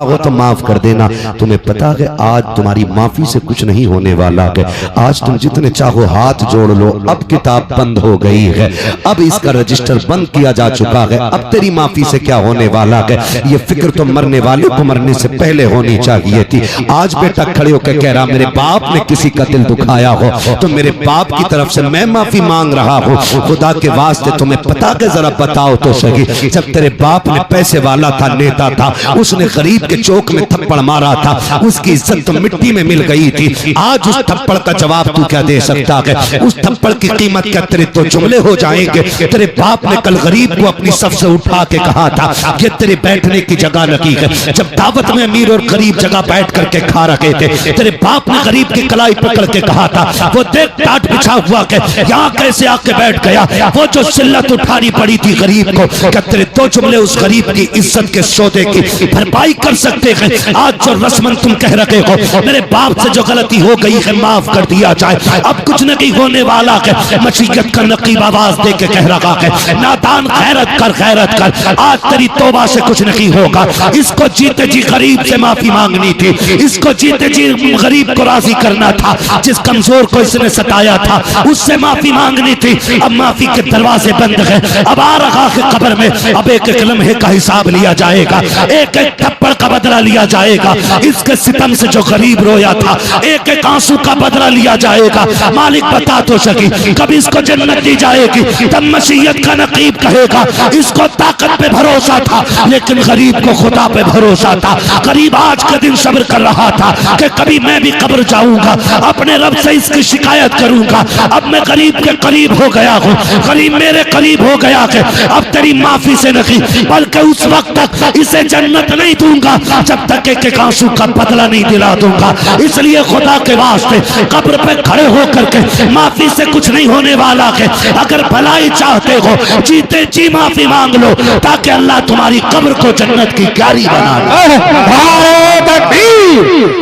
हो तो माफ कर देना। तुम्हें पता है आज तुम्हारी माफी से कुछ नहीं होने वाला है। आज तुम जितने चाहो हाथ जोड़ लो, अब किताब बंद हो गई है, अब इसका रजिस्टर बंद किया जा चुका है। अब तेरी माफी से क्या होने वाला है, ये फिक्र तो मरने वाले को मरने से पहले होनी चाहिए थी। आज बेटा खड़े होकर कह रहा मेरे बाप ने किसी का दिल दुखाया हो तो मेरे बाप की तरफ से मैं माफी मांग रहा हूँ। खुदा के वास्ते तुम्हें पता के जरा बताओ तो सही, जब तेरे बाप ने पैसे वाला था, नेता था, उसने गरीब के चौक में थप्पड़ मारा था, उसकी इज्जत तो मिट्टी में मिल गई थी। आज उस थप्पड़ का जवाब तू क्या दे सकता है? उस थप्पड़ की कीमत क्या तेरे तो जुमले हो जाएंगे? तेरे बाप ने कल गरीब को अपनी सफ से उठा के कहा था कि तेरे बैठने की जगह लगी है। जब दावत में अमीर और गरीब जगह बैठ करके खा रहे थे, तेरे बाप ने गरीब की कलाई पकड़ के कहा था वो देख टाट बिछा हुआ के यहाँ कैसे आके बैठ गया। वो जो सिल्लत उठानी पड़ी थी गरीब को, क्या तेरे दो जुमले उस गरीब की इज्जत के सौदे की भरपाई कर सकते हैं? आज जो रस्मन तुम कह रहे हो मेरे बाप से जो गलती हो गई है माफ कर दिया जाए, अब कुछ नहीं होने वाला है। मशीयत का नकीब आवाज दे के कह रहा है नादान खैरत कर, खैरत कर। आज तेरी तौबा से कुछ नहीं होगा। इसको जीते जी गरीब से माफी मांगनी थी, इसको जीते जी गरीब को राजी करना था, जिस कमजोर को इसने सताया था उससे माफी मांगनी थी। अब माफी के दरवाजे बंद है, अब आ रहा है कब्र में, अब एक एक लम्हे का हिसाब लिया जाएगा, एक एक थप्पड़ का बदला लिया जाएगा। इसके सितम से जो गरीब रोया था एक एक आंसू का बदला लिया जाएगा। मालिक बता तो सकी कभी इसको जन्नत दी जाएगी? तब मशीयत का नकीब कहेगा इसको ताकत पे भरोसा था लेकिन गरीब को खुदा पे भरोसा था। गरीब आज का दिन सब्र कर रहा था कि कभी मैं भी कब्र जाऊंगा, अपने रब से इसकी शिकायत करूंगा। अब मैं गरीब के करीब हो गया हूँ, गरीब मेरे करीब हो गया है। अब तेरी माफी से नहीं बल्कि उस वक्त तक इसे जन्नत नहीं दूंगा जब तक एक आंसू का बदला नहीं दिला दूंगा। इसलिए खुदा के वास्ते कब्र पे खड़े होकर के माफी से कुछ नहीं होने वाला है। अगर भलाई चाहते हो जीते जी माफी मांग लो ताकि अल्लाह तुम्हारी कब्र को जन्नत की क्यारी बना दे। नारे तकबीर,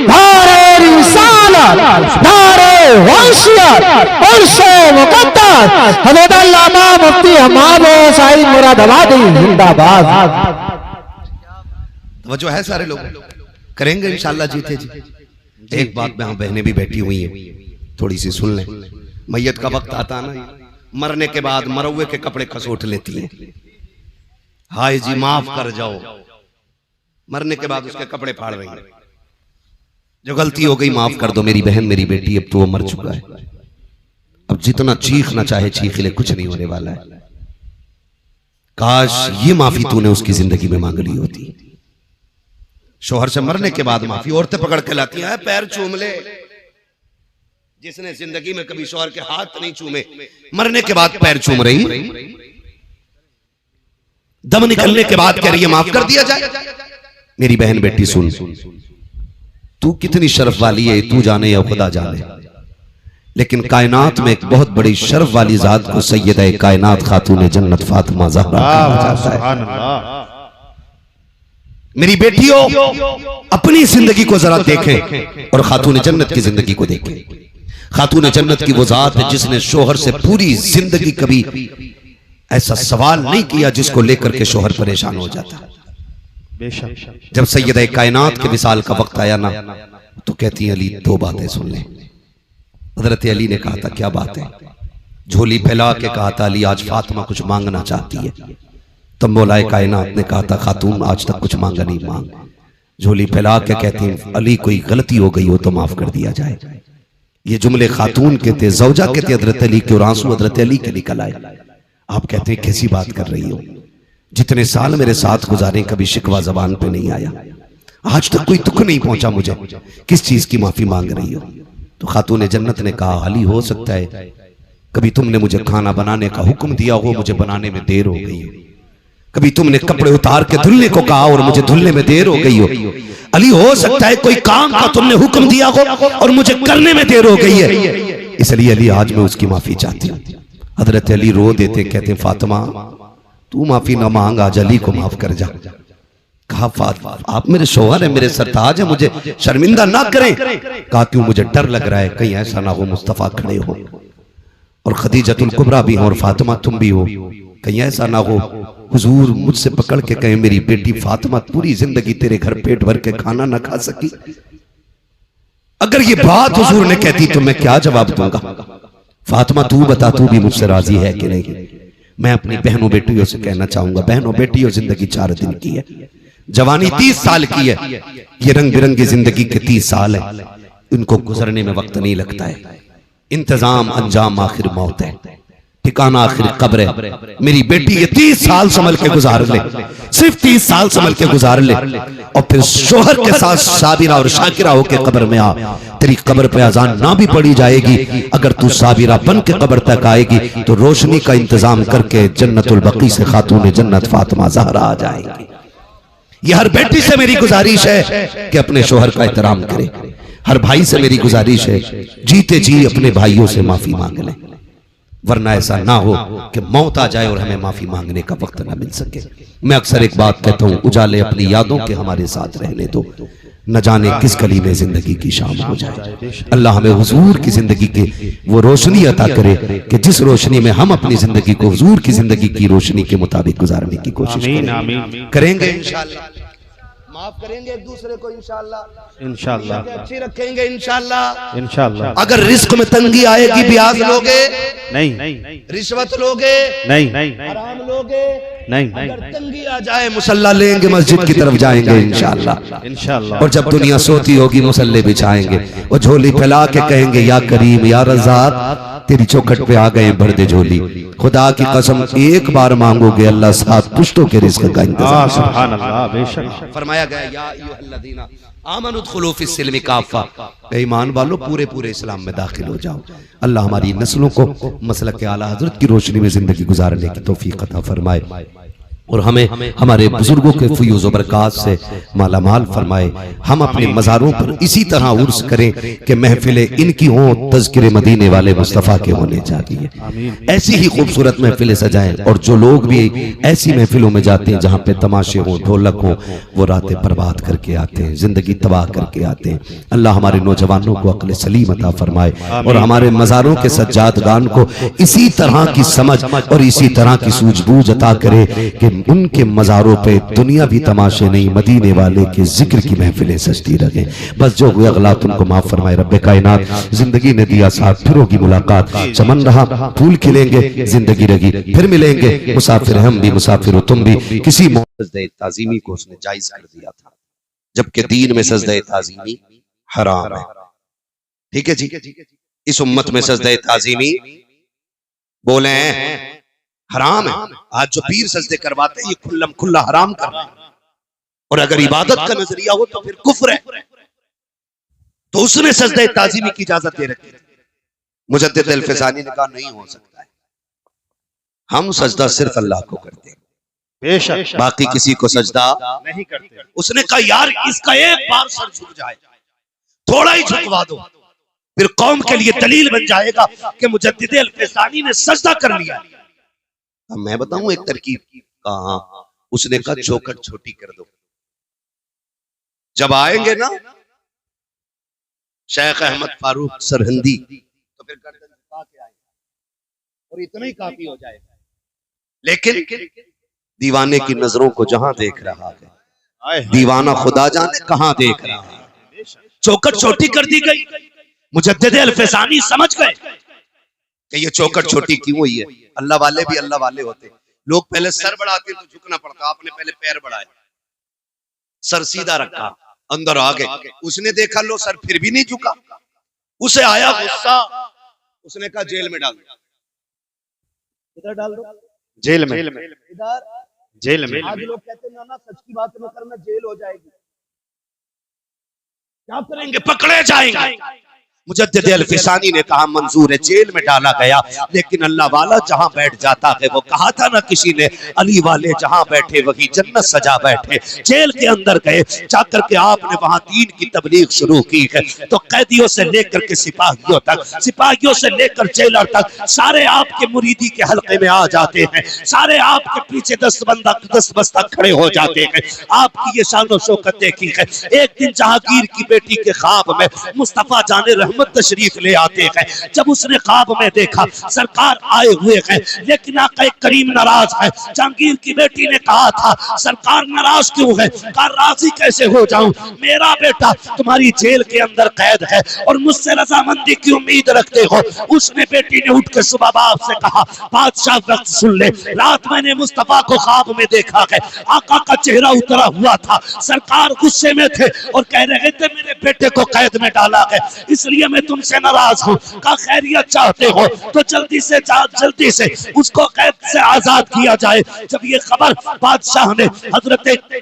नारे रिसालत, नारे वंशियत और से मुकद्दस हज़रत अल्लामा मुफ्ती हमाद साईं मुरादाबादी जिंदाबाद। वजह है सारे लोग करेंगे इंशाल्लाह जीते जी। एक बात में बहनें भी बैठी हुई हैं, थोड़ी सी सुन लें। मैयत का वक्त आता ना, मरने के बाद मरवे के कपड़े खसोट लेती हैं, हाय जी माफ कर जाओ। मरने के बाद उसके कपड़े फाड़ रही है, जो गलती हो गई माफ कर दो मेरी बहन मेरी बेटी, अब तो वो मर चुका है। अब जितना चीखना चाहे चीख ले, कुछ नहीं होने वाला है। काश ये माफी तूने उसकी जिंदगी में मांग ली होती। शोहर से मरने के बाद माफी औरतें पकड़ के लाती हैं, पैर चूम ले। जिसने जिंदगी में कभी शोहर के हाथ नहीं चूमे, मरने के बाद पैर चूम रही, दम निकलने के बाद कह रही है माफ कर दिया जाए। मेरी बहन बेटी सुन, तू कितनी शर्फ वाली है तू जाने या खुदा जाने, लेकिन कायनात में एक बहुत बड़ी शर्फ वाली जात को सैयदा कायनात खातून जन्नत फातिमा ज़हरा कहा जाता है। मेरी बेटियों अपनी जिंदगी को जरा देखें और खातून जन्नत की जिंदगी को देखें। खातून जन्नत की वो जात है जिसने शोहर से पूरी जिंदगी कभी ऐसा सवाल नहीं किया जिसको लेकर के शोहर परेशान हो जाता। जब सैयदा कायनात के विसाल का वक्त आया ना, तो कहती अली दो बातें सुन ले। हजरत अली ने कहा था क्या बात है? झोली फैला के कहा था अली आज फातिमा कुछ मांगना चाहती है। तब मौलाए कायनात ने कहा था खातून आज तक कुछ मांगा नहीं, मांग। झोली फैला के कहती हैं अली कोई गलती हो गई हो तो माफ कर दिया जाए। ये जुमले खातून के थे, जौजा के थे हजरत अली के, और आंसू हजरत अली के निकल आए। आप कहते हैं कैसी बात कर रही हो? जितने साल मेरे साथ गुजारे कभी शिकवा जबान पे नहीं आया, आज तक कोई दुख नहीं पहुंचा मुझे, किस चीज की माफी मांग रही हो? तो खातून जन्नत ने कहा अली हो सकता है कभी तुमने मुझे खाना बनाने का हुक्म दिया हो, मुझे बनाने में देर हो गई हो। कभी तुमने कपड़े उतार के धुलने को कहा और मुझे धुलने में देर हो गई हो। अली हो सकता है कोई काम का तुमने हुक्म दिया हो और मुझे करने में देर हो गई है, इसलिए अली आज मैं उसकी माफी चाहती हूँ। हजरत अली रो देते, कहते फातिमा तू माफी ना मांग, आज अली को माफ कर जा। कहा फातिमा आप मेरे शौहर है, मेरे सरताज है, मुझे शर्मिंदा ना करें। कहा क्यों? मुझे डर लग रहा है कहीं ऐसा ना हो मुस्तफा खड़े हो और खदीजतुल कुबरा भी हो और फातिमा तुम भी हो, कहीं ऐसा ना हो हुजूर मुझसे पकड़ के कहें मेरी बेटी फातिमा पूरी जिंदगी तेरे घर पेट भर के खाना ना खा सकी। अगर ये बात हुजूर ने कहती तो मैं क्या जवाब दूंगा? फातिमा तू बता, तू भी मुझसे राजी है कि नहीं? मैं अपनी बहनों बेटियों से कहना चाहूंगा, बहनों बेटियों जिंदगी 4 दिन की है, जवानी 30 साल की है, ये रंग बिरंगी जिंदगी के 30 साल है, इनको गुजरने में वक्त नहीं लगता है। इंतजाम अंजाम आखिर मौत है, ठिकाना आखिर कब्र है। मेरी बेटी ये 30 साल संभल के गुजार ले, सिर्फ 30 साल संभल के गुजार ले, और फिर शोहर के साथ साबिरा और शाकिरा होके कब्र में आ। तेरी कब्र पे अजान ना भी पड़ी जाएगी, अगर तू साबिरा बन के कब्र तक आएगी तो रोशनी का इंतजाम करके जन्नतुल बकी से खातून जन्नत फातिमा ज़हरा आ जाएगी। ये हर बेटी से मेरी गुजारिश है कि अपने शोहर का एहतराम करे। हर भाई से मेरी गुजारिश है जीते जी अपने भाइयों से माफी मांग लें, वरना ऐसा ना हो कि मौत आ जाए और हमें माफी मांगने का वक्त ना मिल सके। मैं अक्सर एक बात कहता हूं, उजाले अपनी यादों के हमारे साथ रहने दो, न जाने किस गली में जिंदगी की शाम हो जाए। अल्लाह हमें हुजूर की जिंदगी की वो रोशनी अता करे कि जिस रोशनी में हम अपनी जिंदगी को हुजूर की जिंदगी की रोशनी के मुताबिक गुजारने की कोशिश करेंगे। इंशाअल्लाह माफ करेंगे एक दूसरे को, इंशाअल्लाह अच्छी रखेंगे, इंशाअल्लाह। अगर रिस्क में तंगी आएगी, ब्याज लोगे नहीं, रिश्वत लोगे नहीं, हराम लोगे नहीं, अगर तंगी आ जाए मुसल्ला लेंगे, मस्जिद की तरफ जाएंगे इंशाअल्लाह। और जब दुनिया सोती होगी मुसल्ले बिछाएंगे और झोली फैला के कहेंगे या करीम या रज़ाक तेरी चौखट पे आ गए भर दे झोली। खुदा की कसम एक बार मांगोगे अल्लाह 7 पुश्तों के रिज़्क़ का इंतज़ाम। सुभान अल्लाह, बेशक फरमाया गया या अय्युहल्लज़ीना आमनु उदखुलू फिस्सिल्मि काफ़ा, ईमान वालों पूरे पूरे इस्लाम में दाखिल हो जाओ। अल्लाह हमारी नस्लों को मसलक के आला हज़रत की रोशनी में जिंदगी गुजारने की तौफीक अता फरमाए और हमें हमारे बुजुर्गों के फयूज़ व बरक़ात से माला माल फरमाए। हम अपने मज़ारों पर इसी तरह उर्स करें कि महफिलें इनकी हों, तज़किरे मदीने वाले मुस्तफ़ा के होने चाहिए। ऐसी ही खूबसूरत महफिलें सजाएं, और जो लोग भी ऐसी महफिलों में जाते हैं जहाँ पे तमाशे हों, ढोलक हों, वो रातें बर्बाद करके आते हैं, जिंदगी तबाह करके आते हैं। अल्लाह हमारे नौजवानों को अक्ल सलीम अता फरमाए और हमारे मज़ारों के सज्जादगान को इसी तरह की समझ और इसी तरह की सूझबूझ अता करे कि उनके मज़ारों पे दुनिया भी तमाशे नहीं, मदीने वाले के जिक्र की महफिलें सजती रहे। बस जो हुए अगलात उनको माफ फरमाए रब्बे कायनात। जिंदगी ने दिया साथ, फिर होगी मुलाकात, चमन रहा फूल खिलेंगे, जिंदगी रही फिर मिलेंगे, मुसाफिर हम भी मुसाफिर हो तुम भी। किसी सजदे ताज़ीमी को उसने जायज कर दिया था, जबकि दीन में सजदे ताज़ीमी हराम है। ठीक है जी, इस उम्मत में सजदे ताज़ीमी बोले हराम है। आज जो पीर सजदे करवाते हैं ये खुल्लम खुल्ला हराम कर रहे हैं, और अगर इबादत का नजरिया हो तो फिर कुफ्र है। तो उसने सजदे ताज़ीमी की इजाजत दे रखी थी। मुजद्दिद अल-फ़िसानी ने कहा नहीं हो सकता है, हम सजदा सिर्फ अल्लाह को करते हैं, बेशक बाकी किसी को सजदा नहीं करते। उसने कहा यार इसका एक बार सर झुक जाए, थोड़ा ही झुकवा दो, फिर कौम के लिए दलील बन जाएगा कि मुजद्दिद अल-फ़िसानी ने सजदा कर लिया। मैं बताऊं एक तरकीब, कहा उसने कहा चौखट छोटी कर दो। जब आएंगे ना शेख अहमद फारूक सरहंदी तो फिर गर्दन झुका के आएंगे और इतना ही काफी हो जाएगा। लेकिन दीवाने की नजरों को जहां देख रहा है, दीवाना खुदा जाने कहां देख रहा है। चौखट छोटी कर दी गई। मुजद्दिद अल-फ़िसानी समझ गए कि ये चौखट छोटी क्यों हुई है। अल्लाह वाले भी अल्लाह वाले होते, लोग पहले सर बढ़ाते तो झुकना पड़ता, आपने पहले पैर बढ़ाए, सर सीधा रखा, अंदर आ गए। उसने देखा लो सर फिर भी नहीं झुका, उसे आया गुस्सा, उसने कहा जेल में डाल दो। इधर डाल दो, जेल में, इधर जेल में। आज लोग कहते हैं ना सच की बात न करना जेल हो जाएगी, क्या करेंगे, पकड़े जाएंगे। मुजद्दिद अल-फ़िसानी ने कहा मंजूर है, जेल में डाला गया, लेकिन अल्लाह वाला जहां बैठ जाता है, वो कहा था ना किसी ने, अली वाले जहां बैठे वही जन्नत सजा बैठे। जेल के अंदर गए, जाकर के आपने वहां दीन की तबलीग शुरू की है, तो कैदियों से लेकर के सिपाहियों तक, सिपाहियों से लेकर जेलर तक सारे आपके मुरीदी के हल्के में आ जाते हैं, सारे आपके पीछे दस्तबस्ता खड़े हो जाते हैं। आपकी ये शान और शौकत देखी है। एक दिन जहांगीर की बेटी के ख्वाब में मुस्तफा जाने रहमत तशरीफ ले आते हैं। जब उसने ख्वाब में देखा सरकार आए हुए हैं, लेकिन आका करीम नाराज है। जहांगीर की बेटी ने कहा था सरकार नाराज क्यों है? कहा राजी कैसे हो जाऊं, मेरा बेटा तुम्हारी जेल के अंदर कैद है और मुझसे रजामंदी की उम्मीद रखते हो। उसने बेटी ने उठ के सुबह बाप से कहा बादशाह वक्त सुन ले, रात मैंने मुस्तफा को ख्वाब में देखा है, आका का चेहरा उतरा हुआ था, सरकार गुस्से में थे और कह रहे थे मेरे बेटे को कैद में डाला है, इसलिए मैं तुमसे नाराज हूँ। का खैरियत चाहते हो तो जल्दी से उसको कैद से आजाद किया जाए। जब ये खबर बादशाह ने हजरत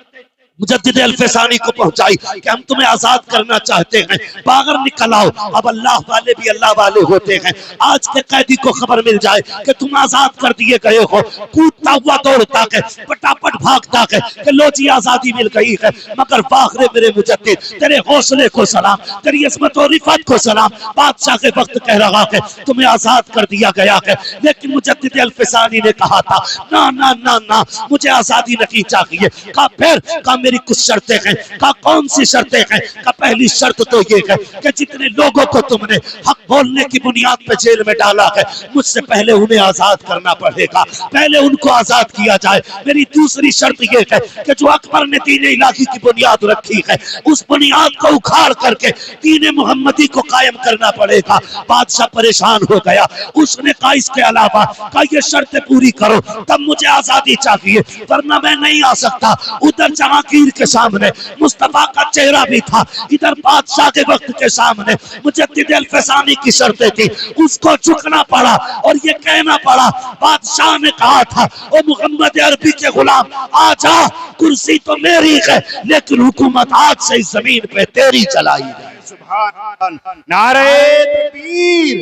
मुजद्दिद अल-फसानी को पहुंचाई कि हम तुम्हें आजाद करना चाहते हैं, बाहर निकल आओ। अब अल्लाह वाले भी अल्लाह वाले होते हैं। आज के कैदी को खबर मिल जाए कि तुम आजाद कर दिए गए हो, कूदता हुआ दौड़ता है, फटाफट भागता है कि लो जी आजादी मिल गई है। मगर बाहर मेरे मुजद्दिद, तेरे हौसले को सलाम, तेरी इस्मत और रिफत को सलाम। बादशाह के वक्त कह रहा है तुम्हें आजाद कर दिया गया है, लेकिन मुजद्दिद अल-फसानी ने कहा था ना ना ना ना, मुझे आजादी नहीं चाहिए। कहा फिर? कहा मेरी कुछ शर्तें हैं। कहा कौन सी शर्तें हैं? कहा पहली शर्त तो ये है कि जितने लोगों को तुमने हक बोलने की बुनियाद पे जेल में डाला है, मुझसे पहले उन्हें आजाद करना पड़ेगा, पहले उनको आजाद किया जाए। मेरी दूसरी शर्त ये है कि जो अकबर ने दीन इलाही की बुनियाद रखी है, उस बुनियाद को उखाड़ करके दीन मुहम्मदी को कायम करना पड़ेगा। बादशाह परेशान हो गया। उसने कहा इसके अलावा कहा ये शर्तें पूरी करो तब मुझे आजादी चाहिए, वरना मैं नहीं आ सकता। उधर जहांगीर के सामने मुस्तफा का चेहरा भी था, इधर बादशाह के वक्त के सामने मुजद्दिद अल-फसानी की शर्तें थी। उसको झुकना पड़ा और ये कहना पड़ा। बादशाह ने कहा था ओ मुहम्मद अरबी के गुलाम आजा, कुर्सी तो मेरी है लेकिन हुकूमत आज से इस जमीन पे तेरी चलाई जाए। सुभान, नारे तकबीर,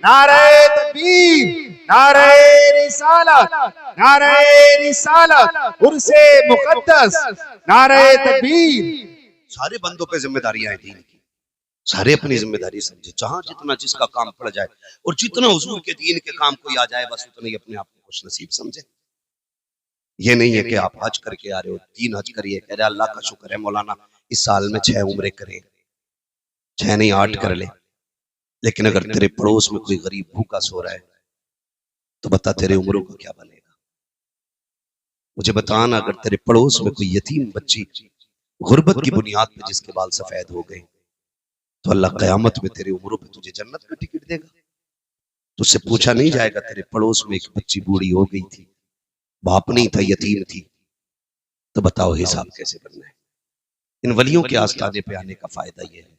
नारे तकबीर, नारे रिसालत, नारे रिसालत, उर्से मुकद्दस, नारे तकबीर। सारे बंदों पे जिम्मेदारियां हैं दीन की, सारे अपनी जिम्मेदारी समझे। जहां जितना जिसका काम पड़ जाए और जितना हुजूर के दीन के काम कोई आ जाए, बस उतना ही अपने आप को खुश नसीब समझे। ये नहीं है कि आप हज करके आ रहे हो, 3 हज करिए, कह रहे अल्लाह का शुक्र है मौलाना इस साल में 6 उम्रे करें, 6 नहीं 8 कर ले। लेकिन अगर तेरे पड़ोस में कोई गरीब भूखा सो रहा है तो बता तेरे उम्रों का क्या बनेगा? मुझे बताना, अगर तेरे पड़ोस में कोई यतीम बच्ची गुर्बत की बुनियाद पे जिसके बाल सफेद हो गए, तो अल्लाह कयामत में तेरे उम्रों पे तुझे जन्नत का टिकट देगा। तुझसे पूछा नहीं जाएगा तेरे पड़ोस में एक बच्ची बूढ़ी हो गई थी, बाप नहीं था, यतीम थी, तो बताओ हिसाब कैसे करना है? इन वलियों के आस्थाने पे आने का फायदा यह है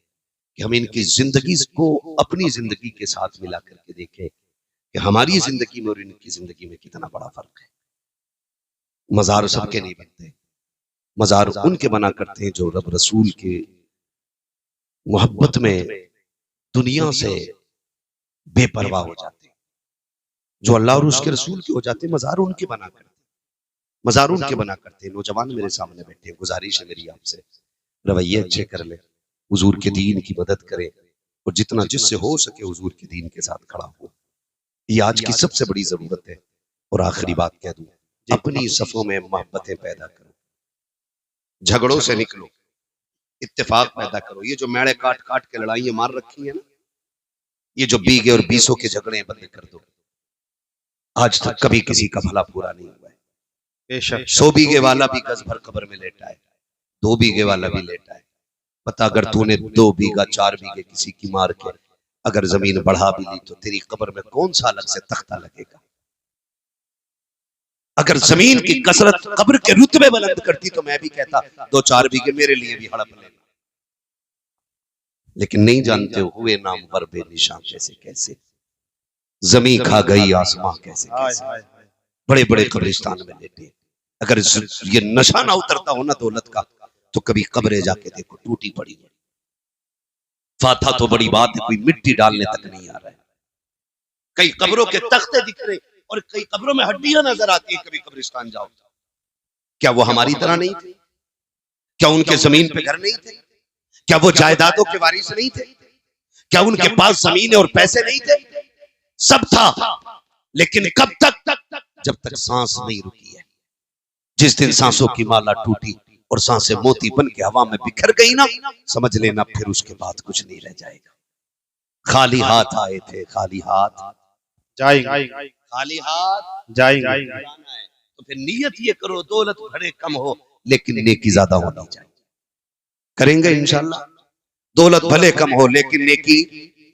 कि हम इनकी जिंदगी को अपनी जिंदगी के साथ मिला करके देखें कि हमारी जिंदगी में और इनकी जिंदगी में कितना बड़ा फर्क है। मजार सबके नहीं बनते, मजार उनके बना करते हैं जो रब रसूल के मोहब्बत में दुनिया से बेपरवाह हो जाते हैं, जो अल्लाह और उसके रसूल के हो जाते हैं। मजार उनके बना करते, मजार उनके बना करते हैं। नौजवान मेरे सामने बैठे, गुजारिश है मेरी आपसे, रवैये अच्छे कर ले, हुजूर के दीन की मदद करें और जितना जिससे हो सके हुजूर के दीन के साथ खड़ा हो। ये आज की सबसे बड़ी जरूरत है। और आखिरी बात कह दूं, अपनी सफों में मोहब्बतें पैदा करो, झगड़ों से निकलो, इत्तेफाक पैदा करो। ये जो मेड़े काट काट के लड़ाइयां मार रखी है ना, ये जो बीघे और बीसों के झगड़े बंद कर दो। आज तक कभी किसी का भला पूरा नहीं हुआ है। बेशक 100 बीघे वाला भी गज भर कब्र में लेटा है, 2 बीघे वाला भी लेटा है। पता अगर तूने 2 बीघा 4 बीघे किसी की मार के अगर जमीन बढ़ा भी ली तो तेरी कब्र में कौन सा अलग से तख्ता लगेगा? अगर जमीन की कसरत कब्र के रुतबे बुलंद करती तो मैं भी कहता 2-4 बीघे मेरे लिए भी हड़प लेना। लेकिन नहीं जानते हुए नाम पर बेनिशान कैसे कैसे जमीन खा गई आसमां कैसे कैसे बड़े बड़े कब्रिस्तान में लेटे। अगर ये नशा ना उतरता हो ना दौलत का तो कभी कब्रें जाके देखो टूटी पड़ी है। फाथा तो बड़ी बात है, कोई मिट्टी डालने तक नहीं आ रहा है। कई कब्रों के तख्ते दिख रहे और कई कब्रों में हड्डियां नजर आती है। कभी कब्रिस्तान जाओ, क्या वो हमारी तरह नहीं थे? क्या उनके जमीन पे घर नहीं थे? क्या वो जायदादों के वारिस नहीं थे? क्या उनके पास जमीन और पैसे नहीं थे? सब था, लेकिन कब तक? जब तक सांस नहीं रुकी है। जिस दिन सांसों की माला टूटी और सांसें मोती बन के हवा में बिखर गई ना, समझ लेना फिर उसके बाद कुछ नहीं रह जाएगा। खाली हाथ आए थे, खाली हाथ जाएंगे खाली हाथ जाएंगे जाना है। तो फिर नियत ये करो दौलत भले कम हो लेकिन नेकी ज्यादा होनी चाहिए। करेंगे इंशाल्लाह। दौलत भले कम हो लेकिन नेकी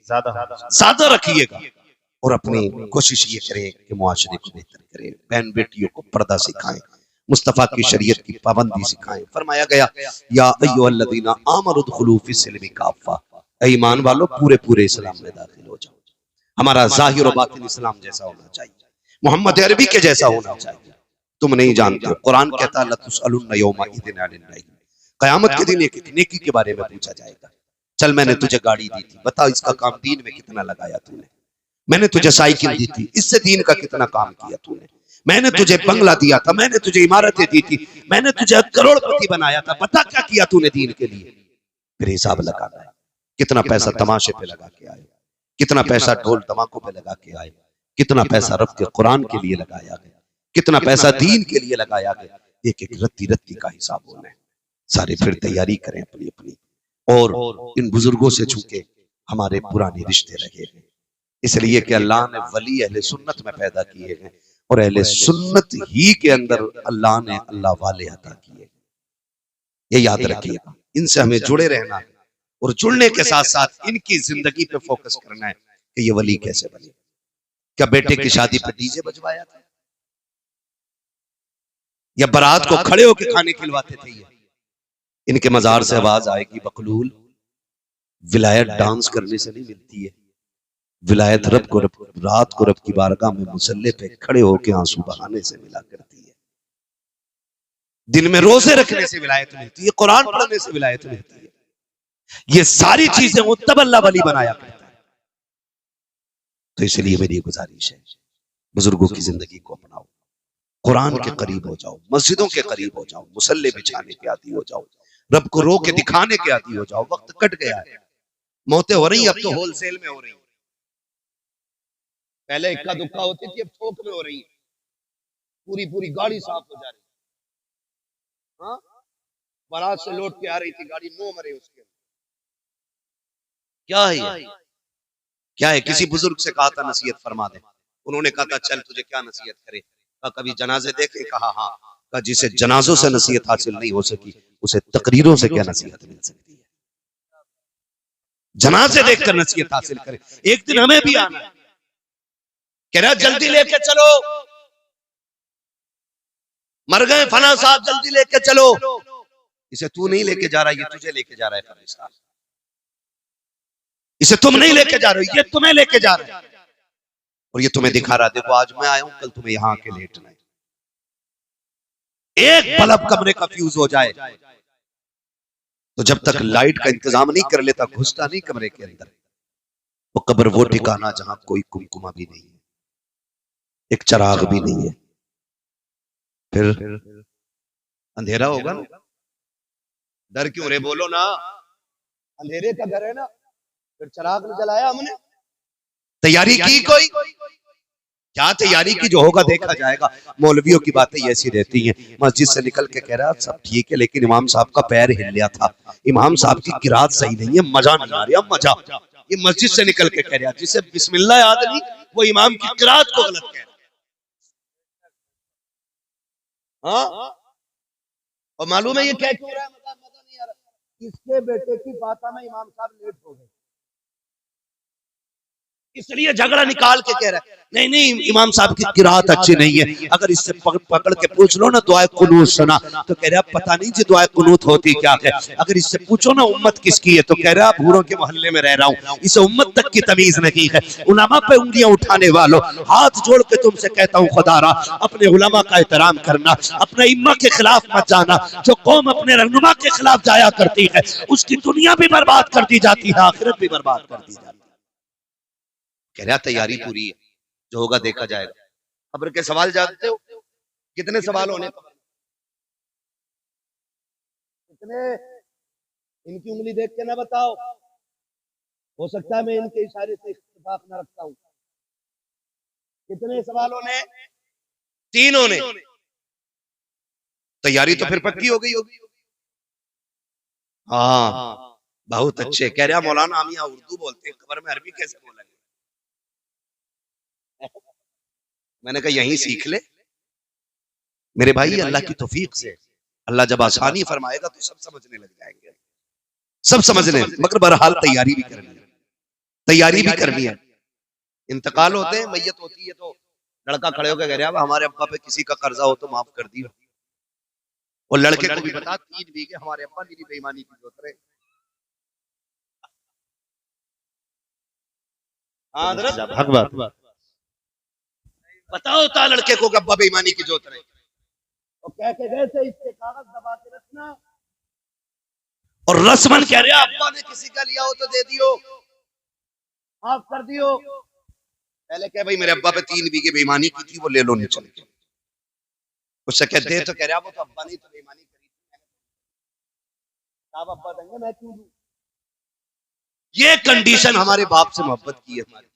ज्यादा रखिएगा। और अपनी कोशिश ये करें कि मुआशरे को बेहतर करें, बहन बेटियों को पर्दा सिखाएं, मुस्तफा की शरीयत की पाबंदी सिखाएं। फरमाया गया या अय्युहल्लज़ीना आमनु दुखुलू फिस्सिल्मी काफ़ा, ऐ ईमान वालों पूरे पूरे इस्लाम में दाखिल हो जाओ। हमारा जाहिर और बातिन इस्लाम जैसा होना चाहिए, मोहम्मद अरबी के जैसा होना चाहिए। तुम नहीं जानते हो, कुरान कहता है लतुसअलुन्ना यौमा इज़िन अनिन नईम, क़यामत के दिन एक नेकी के बारे में पूछा जाएगा। चल मैंने तुझे गाड़ी दी थी, बता इसका काम दीन में कितना लगाया तूने। मैंने तुझे साइकिल दी थी, इससे दीन का कितना काम किया तूने। मैंने तुझे बंगला दिया था, मैंने तुझे इमारतें दी थी, मैंने तुझे करोड़पति बनाया था, बता क्या किया तूने दीन के लिए। फिर हिसाब लगाना है, कितना पैसा तमाशे पे लगा के आए, कितना पैसा ढोल धमाकों पे लगा के आए, कितना पैसा रब के कुरान के लिए लगाया गया, कितना पैसा दीन के लिए लगाया गया। एक एक रत्ती रत्ती का हिसाब होना है सारे। फिर तैयारी करें अपनी अपनी, और इन बुजुर्गों से चूंकि हमारे पुराने रिश्ते रहे हैं, इसलिए कि अल्लाह ने वली अहले सुन्नत में पैदा किए हैं और अहले सुन्नत ही के अंदर अल्लाह ने अल्लाह वाले अता किए। ये याद रखिएगा, इनसे हमें जुड़े रहना है और जुड़ने के साथ साथ इनकी जिंदगी पे फोकस करना है कि ये वली कैसे बने। क्या बेटे की शादी पे डीजे बजवाया था या बारात को खड़े होकर खाने खिलवाते थे? ये इनके मजार से आवाज आएगी बकलूल, विलायत डांस करने से नहीं मिलती है, विलायत रब को रात को रब की बारगाह में मुसल्ले पे खड़े होकर आंसू बहाने से मिला करती है। दिन में रोजे रखने से विलायत मिलती है, कुरान पढ़ने से विलायत मिलती है। ये सारी चीजें वो तब अल्लाह वली बनाया करता है। तो इसलिए मेरी गुजारिश है, बुजुर्गों की जिंदगी को अपनाओ, कुरान के करीब हो जाओ, मस्जिदों के करीब हो जाओ, मुसल्ले बिछाने के आदी हो जाओ, रब को रो के दिखाने के आदी हो जाओ। वक्त कट गया है, मौतें हो रही, अब तो होलसेल में हो रही। पहले इक्का दुक्का होती थी, अब थोक में हो रही है। पूरी पूरी गाड़ी साफ हो जा रही है। हाँ, बारात से लौट के आ रही थी गाड़ी, 9 मरे उसके। क्या है ये? क्या है? किसी बुजुर्ग से कहा था नसीहत फरमा दे, उन्होंने कहा था चल तुझे क्या नसीहत करे। कहा कभी जनाजे देखे? कहा हाँ। कहा जिसे जनाजों से नसीहत हासिल नहीं हो सकी उसे तकरीरों से क्या नसीहत मिल सकती है। जनाजे देखकर नसीहत हासिल करे। एक दिन हमें भी आना है, कह रहा जल्दी लेके चलो, मर गए फला साहब, जल्दी लेके चलो। इसे तू नहीं लेके जा रहा, ये तुझे लेके जा रहा है कब्रिस्तान। इसे तुम नहीं लेके जा रहे हो, ये तुम्हें लेके जा रहा है। और ये तुम्हें दिखा रहा है, देखो आज मैं आया हूं, कल तुम्हें यहां के लेटना है। एक बल्ब कमरे का फ्यूज हो जाए तो जब तक लाइट का इंतजाम नहीं कर लेता घुसता नहीं कमरे के अंदर। वो कब्र वो ठिकाना जहां कोई कुमकुमा भी नहीं है, एक चिराग भी नहीं है। फिर अंधेरा होगा ना। डर क्यों रे, बोलो ना, अंधेरे का घर है ना, फिर चिराग नहीं जलाया हमने। तैयारी की कोई? क्या तैयारी की? जो होगा देखा जाएगा। मौलवियों की बातें ऐसी रहती हैं, मस्जिद से निकल के कह रहा सब ठीक है लेकिन इमाम साहब का पैर हिल गया था, इमाम साहब की किरात सही नहीं है, मजा नहीं आ रहा, मजा। ये मस्जिद से निकल के कह रहा, जिसे बिस्मिल्लाह याद नहीं वो इमाम की किरात को गलत कह रहा। हाँ, और मालूम है ये क्या क्यों रहा है? मजा नहीं आ रहा। इसके बेटे की बात में इमाम साहब लेट हो गए, इसलिए झगड़ा निकाल के कह रहा है नहीं नहीं इमाम साहब की किरात अच्छी नहीं है। अगर इससे पकड़ के पूछ लो ना दुआए कुनूत सुना, तो कह रहा पता नहीं जी दुआए कुनूत होती क्या है। अगर इससे पूछो ना उम्मत किसकी है, तो कह रहा भूरों के मोहल्ले में रह रहा हूँ, इसे उम्मत तक की तमीज नहीं है। उलमा पे उंगलियां उठाने वालों, हाथ जोड़ के तुमसे कहता हूँ खुदारा अपने उलमा का एहतराम करना, अपने इम्मा के खिलाफ मत जाना। जो कौम अपने रहनुमा के खिलाफ जाया करती है उसकी दुनिया भी बर्बाद कर दी जाती है, आखिरत भी बर्बाद कर दी जाती है। कह रहा तैयारी पूरी है, जो होगा देखा जाएगा। खबर के सवाल जानते हो कितने सवाल होने? कितने? इनकी उंगली देख के ना बताओ, हो सकता है मैं इनके इशारे से इत्तेफाक न रखता हूं। कितने सवालों ने? 3 होने। तैयारी तो फिर पक्की हो गई होगी। हाँ, बहुत अच्छे। कह रहा मौलाना हम यहाँ उर्दू बोलते हैं, कब्र में अरबी कैसे बोलेंगे? मैंने कहा यहीं सीख ले मेरे भाई, अल्लाह की तौफीक से अल्लाह जब आसानी फरमाएगा तो सब समझने लग जाएंगे, सब समझने। मगर बहरहाल तैयारी भी करनी है, तैयारी भी करनी है। इंतकाल होते हैं, मैयत होती है तो लड़का खड़े होकर कह रहा है हमारे अब्बा पे किसी का कर्जा हो तो माफ कर दियो। और लड़के को भी बता 3 बीघे हमारे अब्बा मेरी बेईमानी की जोत रहे। हाँ भगवत बताओ था लड़के को अब्बा बेईमानी की जोत रहे, और कह के गए थे इससे कागज दबा के रखना। और रस्मन कह रहा अब्बा ने किसी का लिया हो तो दे दियो, माफ कर दियो। पहले कह भाई मेरे अब्बा पे 3 बीघे बेईमानी की थी, वो ले लो नहीं चल के। उससे कहते तो कह रहा वो तो अब्बा ने तो बेईमानी करी थी, साहब अब्बा देंगे मैं क्यों दूं? ये कंडीशन हमारे बाप से मोहब्बत की है हमारे।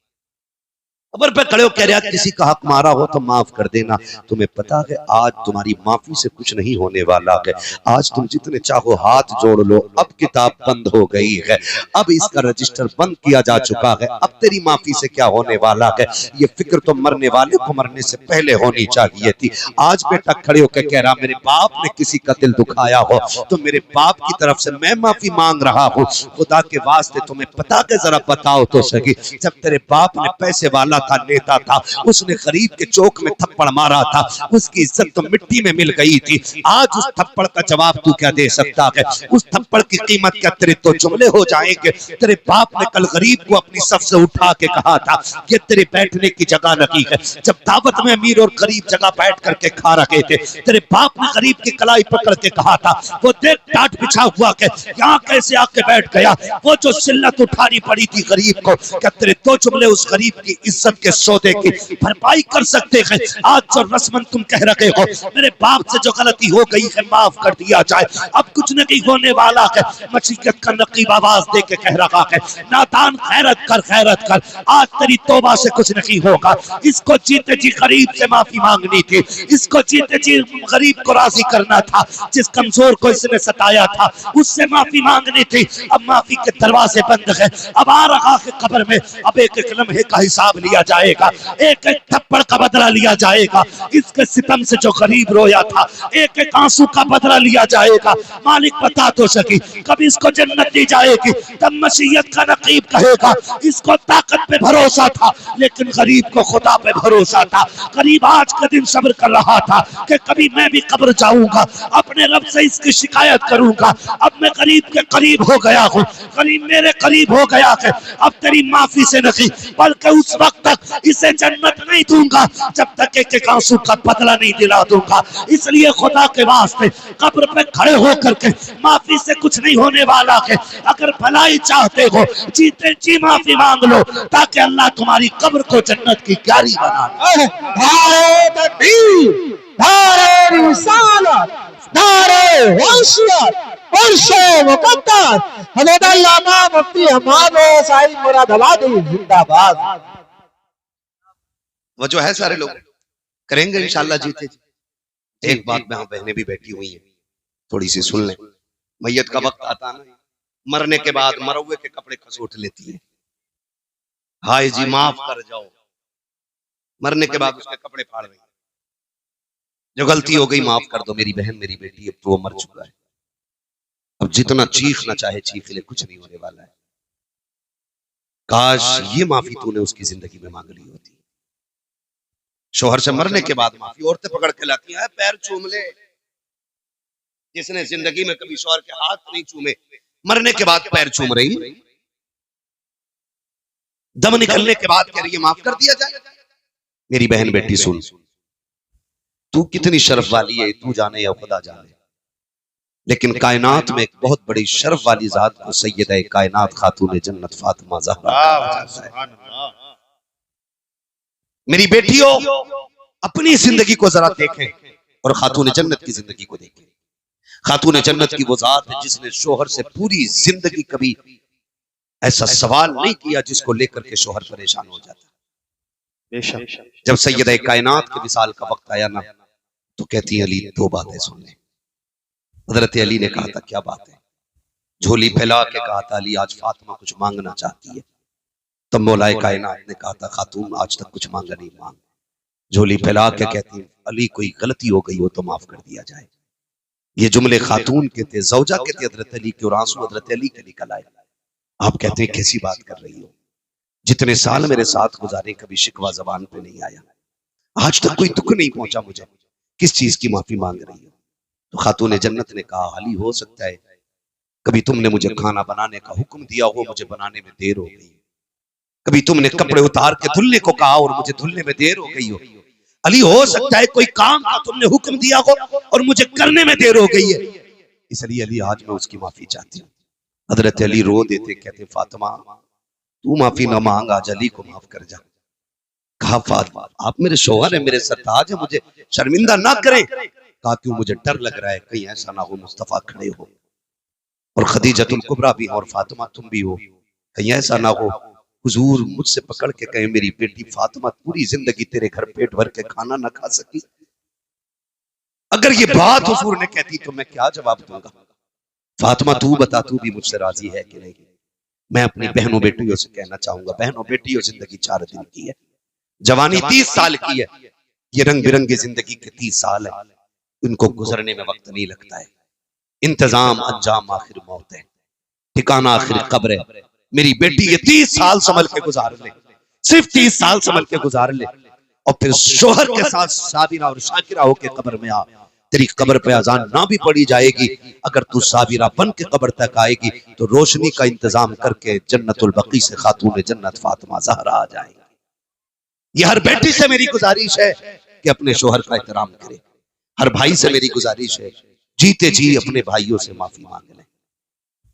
खबर पे खड़े हो कह रहा किसी का हक मारा हो तो माफ कर देना। तुम्हें पता है आज तुम्हारी माफी से कुछ नहीं होने वाला है। आज तुम जितने चाहो हाथ जोड़ लो, अब किताब बंद हो गई है, अब इसका रजिस्टर बंद किया जा चुका है। अब तेरी माफी से क्या होने वाला है, ये फिक्र तो मरने वाले को मरने से पहले होनी चाहिए थी। आज बेटा खड़े होकर कह रहा मेरे बाप ने किसी का दिल दुखाया हो तो मेरे बाप की तरफ से मैं माफी मांग रहा हूँ। खुदा के वास्ते तुम्हें पता है, जरा बताओ तो सही, जब तेरे बाप ने पैसे वाला था, नेता था, उसने गरीब के चौक में थप्पड़ मारा था, उसकी इज्जत तो मिट्टी में मिल गई थी। आज उस थप्पड़ का जवाब तू क्या दे सकता है? उस थप्पड़ की कीमत क्या तेरे तो जुमले हो जाएंगे? तेरे बाप ने कल गरीब को अपनी सफ से उठा के कहा था ये तेरे बैठने की जगह नहीं है। जब दावत में अमीर और गरीब जगह बैठ करके खा रहे थे, तेरे बाप ने गरीब की कलाई पकड़ के कहा था वो देख टाट बिछा हुआ के यहाँ कैसे आके बैठ गया। वो जो सिल्लत उठानी पड़ी थी गरीब को, क्या तेरे दो जुमले उस गरीब की इज्जत के सौदे की भरपाई कर सकते हैं? आज जो रस्मन तुम कह रहे हो मेरे बाप से जो गलती हो गई है माफ कर दिया जाए, अब कुछ नहीं होने वाला है। मशीयत का नकीब आवाज दे के कह रहा है नादान खैरत कर, खैरत कर, आज तेरी तौबा से कुछ नहीं होगा। इसको जीते जी गरीब से माफी मांगनी थी, इसको जीते जी गरीब को राजी करना था, जिस कमजोर को इसने सताया था उससे माफी मांगनी थी। अब माफी के दरवाजे बंद है, अब आ रहा है कब्र में, अब एक एक लम्हे का हिसाब लिया जाएगा, एक एक थप्पड़ का बदला लिया जाएगा। इसके सितम से जो गरीब रोया था एक एक आंसू का बदला लिया जाएगा। मालिक बता तो सकी कब इसको जन्नत दी जाएगी? तब मशीयत का नकीब कहेगा इसको ताकत पे भरोसा था लेकिन गरीब को खुदा पे भरोसा था। गरीब आज का दिन सब्र कर रहा था कि कभी मैं भी कब्र जाऊंगा, अपने रब से इसकी शिकायत करूंगा। अब मैं गरीब के करीब हो गया हूँ, गरीब मेरे करीब हो गया है। अब तेरी माफी से नहीं बल्कि उस वक्त तक इसे जन्नत नहीं दूंगा जब तक एक एक आंसू का बदला नहीं दिला दूंगा। इसलिए खुदा के वास्ते कब्र पे खड़े होकर के माफी से कुछ नहीं होने वाला है। अगर भलाई चाहते हो जीते जी माफी मांग लो ताकि अल्लाह तुम्हारी कब्र को जन्नत की क्यारी बना दे। नारे तकबीर, नारे रिसालत, नारे वंशियत, उर्से मुकद्दस, हज़रत अल्लामा मुफ्ती हमाद साहिब मुरादाबादी जिंदाबाद। वजह है सारे लोग करेंगे इंशाल्लाह जीते जी। एक बात में हम बहनें भी बैठी हुई हैं, थोड़ी सी सुन लें। मैयत का वक्त आता ना, मरने के बाद मरवे के कपड़े खसोट लेती है, हाय जी माफ कर जाओ। मरने के बाद उसके कपड़े फाड़ रही, जो गलती हो गई माफ कर दो मेरी बहन मेरी बेटी, अब तो वो मर चुका है, अब जितना चीखना चाहे चीख ले, कुछ नहीं होने वाला है। काश ये माफी तूने उसकी जिंदगी में मांग ली होती। शोहर से मरने के बाद माफी औरतें पकड़ के लाती हैं, पैर चूम ले। जिसने जिंदगी में कभी शोहर के हाथ नहीं चूमे, मरने के बाद पैर चूम रही, दम निकलने के बाद कह रही है माफ कर दिया जाए। मेरी बहन बेटी सुन, तू कितनी शर्फ वाली है तू जाने या खुदा जाने, लेकिन कायनात में एक बहुत बड़ी शर्फ वाली जात को सैयदा कायनात खातून जन्नत फातिमा ज़हरा। मेरी बेटियों अपनी जिंदगी को जरा देखें और खातून जन्नत की जिंदगी को देखें। खातून जन्नत की वो जात है जिसने शोहर से पूरी जिंदगी कभी ऐसा सवाल नहीं किया जिसको लेकर के शोहर परेशान हो जाता। जब सैयदा कायनात के विसाल का वक्त आया ना, तो कहती है अली 2 बातें सुन ले। हजरत अली ने कहा था क्या बात है? झोली फैला के कहा था अली आज फातिमा कुछ मांगना चाहती है। तब मौलाए कायनात ने कहा था खातून आज तक कुछ मांगा नहीं, मांग। झोली फैला के कहती अली कोई गलती हो गई हो तो माफ कर दिया जाए। ये जुमले खातून के थे, जौजा के थे हजरत अली के, और आंसू हजरत अली के निकल आए। आप कहते हैं कैसी बात कर रही हो, जितने साल मेरे साथ गुजारे कभी शिकवा जबान पे नहीं आया, आज तक कोई दुख नहीं पहुंचा मुझे, किस चीज की माफी मांग रही हो? तो खातून जन्नत ने कहा अली हो सकता है कभी तुमने मुझे खाना बनाने का हुक्म दिया हो, मुझे बनाने में देर हो गई, कभी तुमने कपड़े उतार के धुलने को कहा और मुझे धुलने में देर हो गई हो। अली हो सकता है कोई काम का तुमने हुक्म दिया हो और मुझे करने में देर हो गई है, इसलिए अली आज मैं उसकी माफी चाहती हूँ। हजरत अली रो देते, कहते फातिमा तू माफी ना मांग, आज अली को माफ कर जा। कहा फातिमा आप मेरे शौहर है, मेरे सरताज है, मुझे शर्मिंदा ना करें। कहा क्यों, मुझे डर लग रहा है कहीं ऐसा ना हो मुस्तफा खड़े हो और खदीजतुल कुबरा भी और फातिमा तुम भी हो, कहीं ऐसा ना हो हुजूर मुझसे पकड़ के कहे मेरी बेटी फातिमा पूरी जिंदगी तेरे घर पेट भर के खाना ना खा सकी। अगर ये बात हुजूर ने कहती तो मैं क्या जवाब दूंगा? फातिमा तू बता, तू भी मुझसे राजी है कि नहीं? मैं अपनी बहनों बेटियों से कहना चाहूंगा, बहनों बेटियों जिंदगी 4 दिन की है, जवानी 30 साल की है, ये रंग बिरंगी जिंदगी के 30 साल है, इनको गुजरने में वक्त नहीं लगता है। इंतजाम अंजाम आखिर मौत है, ठिकाना आखिर कब्र है। मेरी बेटी ये 30 साल संभल के गुजार ले, सिर्फ 30 साल संभल के गुजार ले, और फिर शोहर के साथ साबिरा और शाकिरा होके कब्र में आ। तेरी कब्र पे अजान ना भी पड़ी जाएगी, अगर तू साबिरा बन के कब्र तक आएगी तो रोशनी का इंतजाम करके जन्नतुल बकी से खातून जन्नत फातिमा ज़हरा आ जाएगी। ये हर बेटी से मेरी गुजारिश है कि अपने शोहर का एहतराम करे। हर भाई से मेरी गुजारिश है जीते जी अपने भाइयों से माफी मांग लें,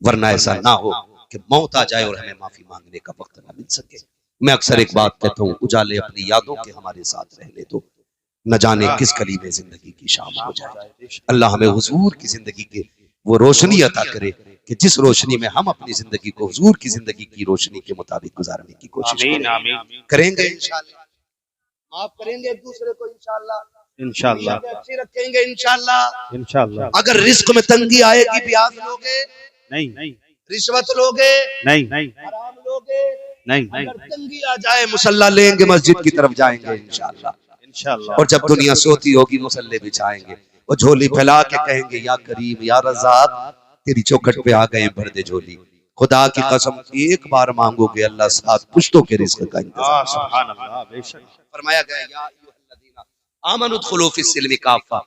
वरना ऐसा ना हो कि मौत आ जाए और हमें माफी मांगने का वक्त ना मिल सके। मैं अक्सर एक बात कहता हूँ, उजाले अपनी यादों के हमारे साथ रहने दो, न जाने किस गली में जिंदगी की शाम हो जाए। अल्लाह हमें हुजूर की जिंदगी के वो रोशनी अता करे कि जिस रोशनी में हम अपनी जिंदगी को हुजूर की जिंदगी की रोशनी के मुताबिक गुजारने की कोशिश करेंगे। इंशाअल्लाह माफ करेंगे एक दूसरे को, इंशाअल्लाह अच्छी रखेंगे, इंशाअल्लाह। अगर रिस्क में तंगी आएगी, ब्याज लोगे नहीं, रिश्वत लोगे नहीं, हराम लोगे नहीं, अगर तंगी आ जाए मुसल्ला लेंगे, मस्जिद की तरफ जाएंगे इंशाअल्लाह। और जब दुनिया सोती होगी मुसल्ले बिछाएंगे और झोली फैला के कहेंगे या करीम या रज़ाक तेरी चौखट पे आ गए, भर दे झोली। खुदा की कसम एक बार मांगोगे अल्लाह 7 पुश्तों के रिस्क का इंतजाम। सुभान अल्लाह, बेशक फरमाया गया या अय्युहल्लज़ीना आमनु दुखुलू फिस्सिल्मि काफ़ा,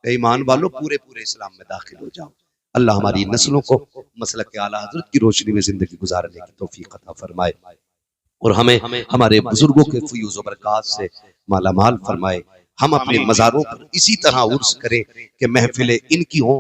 ईमान वालों पूरे पूरे इस्लाम में दाखिल हो जाओ। अल्लाह हमारी नस्लों को मसलक के आला हज़रत की रोशनी में जिंदगी गुजारने की तौफीक अता फरमाए और हमें हमारे बुजुर्गों के फयूज़ व बरक़ात से माला माल फरमाए। हम अपने मज़ारों पर इसी तरह उर्स करें कि महफिलें इनकी हों